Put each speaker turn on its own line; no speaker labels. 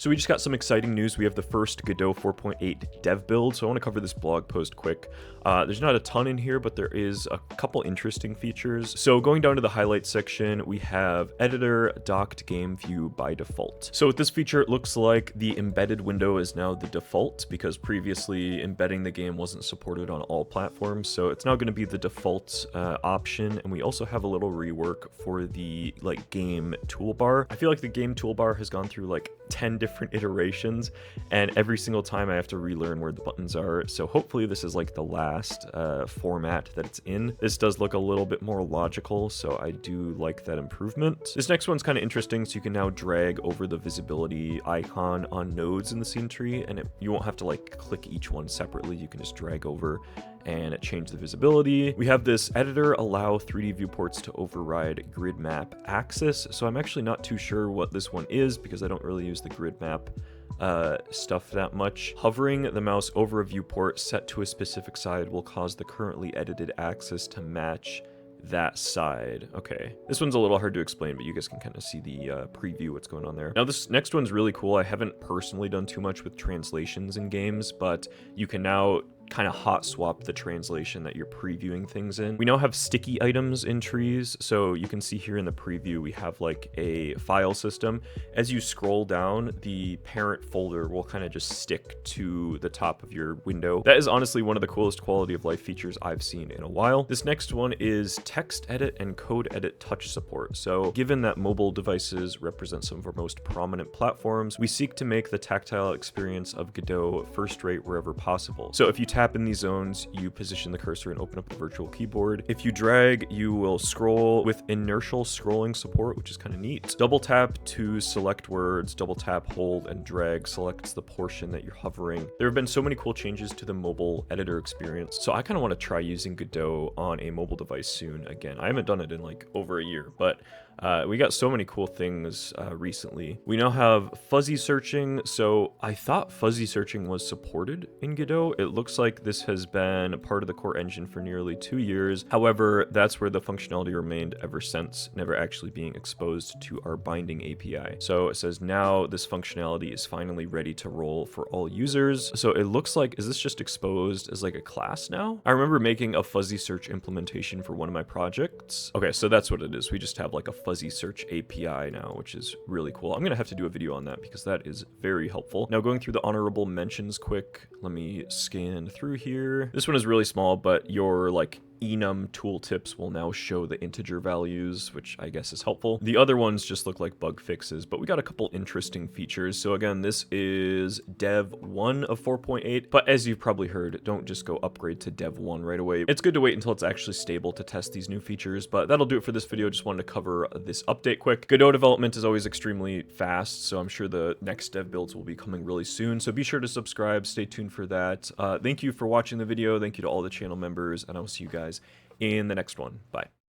So we just got some exciting news. We have the first Godot 4.8 dev build, so I want to cover this blog post quick. There's not a ton in here, but there is a couple interesting features. So going down to the highlights section, we have editor docked game view by default. So with this feature, it looks like the embedded window is now the default because previously embedding the game wasn't supported on all platforms. So it's now going to be the default option. And we also have a little rework for the game toolbar. I feel like the game toolbar has gone through 10 different iterations, and every single time I have to relearn where the buttons are. So hopefully this is the last format that it's in. This does look a little bit more logical, so I do like that improvement. This next one's kind of interesting. So you can now drag over the visibility icon on nodes in the scene tree, and you won't have to click each one separately. You can just drag over and it changed the visibility. We have this editor allow 3D viewports to override grid map axis. So I'm actually not too sure what this one is because I don't really use the grid map stuff that much. Hovering the mouse over a viewport set to a specific side will cause the currently edited axis to match that side. Okay, this one's a little hard to explain, but you guys can kind of see the preview what's going on there. Now this next one's really cool. I haven't personally done too much with translations in games, but you can now kind of hot swap the translation that you're previewing things in. We now have sticky items in trees. So you can see here in the preview, we have a file system. As you scroll down, the parent folder will kind of just stick to the top of your window. That is honestly one of the coolest quality of life features I've seen in a while. This next one is text edit and code edit touch support. So given that mobile devices represent some of our most prominent platforms, we seek to make the tactile experience of Godot first rate wherever possible. So if you tap in these zones, you position the cursor and open up the virtual keyboard. If you drag, you will scroll with inertial scrolling support, which is kind of neat. Double tap to select words, double tap, hold, and drag selects the portion that you're hovering. There have been so many cool changes to the mobile editor experience, so I kind of want to try using Godot on a mobile device soon again. I haven't done it in over a year, but we got so many cool things recently. We now have fuzzy searching. So I thought fuzzy searching was supported in Godot. It looks like this has been part of the core engine for nearly 2 years. However, that's where the functionality remained ever since, never actually being exposed to our binding API. So it says now this functionality is finally ready to roll for all users. So it looks like, is this just exposed as a class now? I remember making a fuzzy search implementation for one of my projects. Okay, so that's what it is. We just have a fuzzy search API now, which is really cool. I'm gonna have to do a video on that because that is very helpful. Now going through the honorable mentions quick, let me scan through here. This one is really small, but your enum tooltips will now show the integer values, which I guess is helpful. The other ones just look like bug fixes, but we got a couple interesting features. So again, this is dev 1 of 4.8, but as you've probably heard, don't just go upgrade to dev 1 right away. It's good to wait until it's actually stable to test these new features, but that'll do it for this video. Just wanted to cover this update quick. Godot development is always extremely fast, so I'm sure the next dev builds will be coming really soon. So be sure to subscribe, stay tuned for that. Thank you for watching the video. Thank you to all the channel members, and I will see you guys in the next one. Bye.